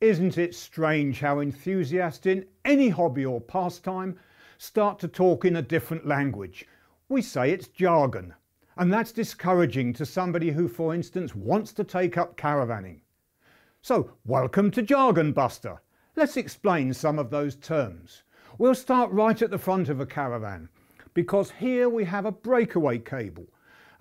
Isn't it strange how enthusiasts in any hobby or pastime start to talk in a different language? We say it's jargon, and that's discouraging to somebody who, for instance, wants to take up caravanning. So, welcome to Jargon Buster. Let's explain some of those terms. We'll start right at the front of a caravan, because here we have a breakaway cable.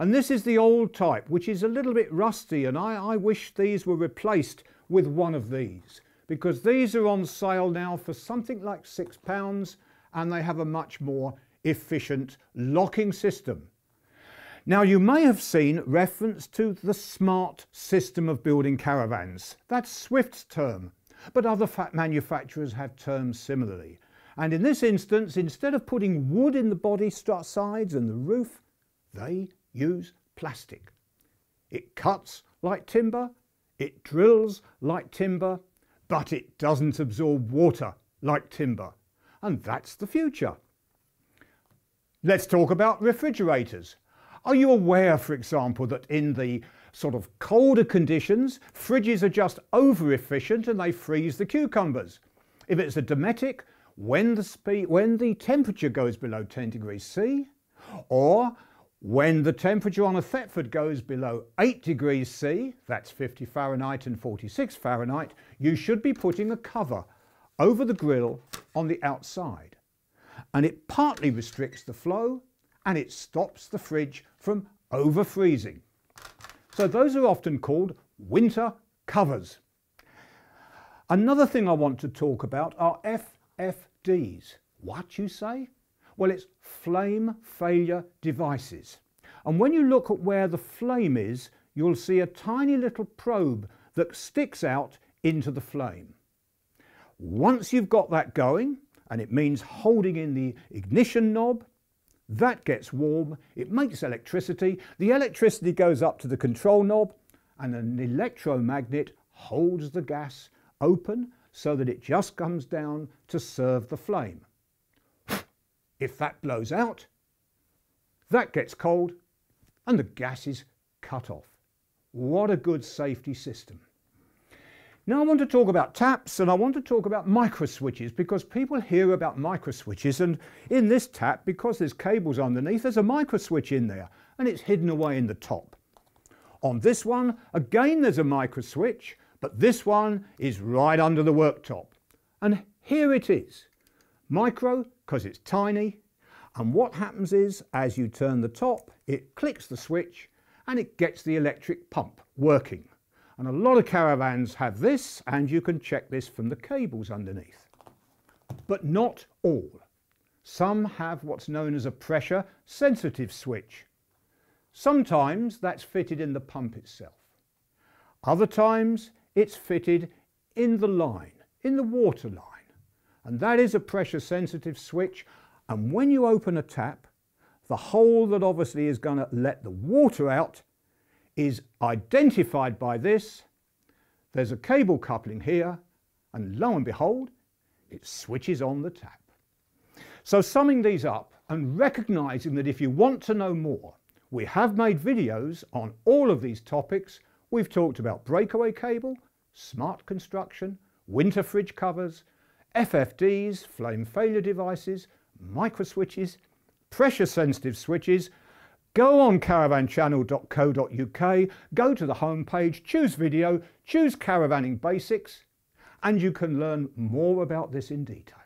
And this is the old type, which is a little bit rusty, and I wish these were replaced with one of these, because these are on sale now for something like £6, and they have a much more efficient locking system. Now, you may have seen reference to the smart system of building caravans. That's Swift's term, but other manufacturers have terms similarly. And in this instance, instead of putting wood in the body sides and the roof, they use plastic. It cuts like timber, it drills like timber, but it doesn't absorb water like timber. And that's the future. Let's talk about refrigerators. Are you aware, for example, that in the sort of colder conditions, fridges are just over-efficient and they freeze the cucumbers? If it's a Dometic, when the temperature goes below 10 degrees C, or when the temperature on a Thetford goes below 8 degrees C, that's 50 Fahrenheit and 46 Fahrenheit, you should be putting a cover over the grill on the outside. And it partly restricts the flow and it stops the fridge from over-freezing. So those are often called winter covers. Another thing I want to talk about are FFDs. What, you say? Well, it's flame failure devices. And when you look at where the flame is, you'll see a tiny little probe that sticks out into the flame. Once you've got that going, and it means holding in the ignition knob, that gets warm, it makes electricity, the electricity goes up to the control knob, and an electromagnet holds the gas open so that it just comes down to serve the flame. If that blows out, that gets cold and the gas is cut off. What a good safety system. Now I want to talk about taps, and I want to talk about micro switches, because people hear about micro switches, and in this tap, because there's cables underneath, there's a micro switch in there and it's hidden away in the top. On this one, again there's a micro switch, but this one is right under the worktop. And here it is. Micro, because it's tiny, and what happens is, as you turn the top, it clicks the switch and it gets the electric pump working. And a lot of caravans have this, and you can check this from the cables underneath. But not all. Some have what's known as a pressure sensitive switch. Sometimes that's fitted in the pump itself. Other times it's fitted in the line, in the water line. And that is a pressure sensitive switch. And when you open a tap, the hole that obviously is going to let the water out is identified by this. There's a cable coupling here, and lo and behold, it switches on the tap. So summing these up and recognizing that if you want to know more, we have made videos on all of these topics. We've talked about breakaway cable, smart construction, winter fridge covers, FFDs, flame failure devices, micro switches, pressure sensitive switches. Go on caravanchannel.co.uk, go to the home page, choose video, choose Caravanning Basics, and you can learn more about this in detail.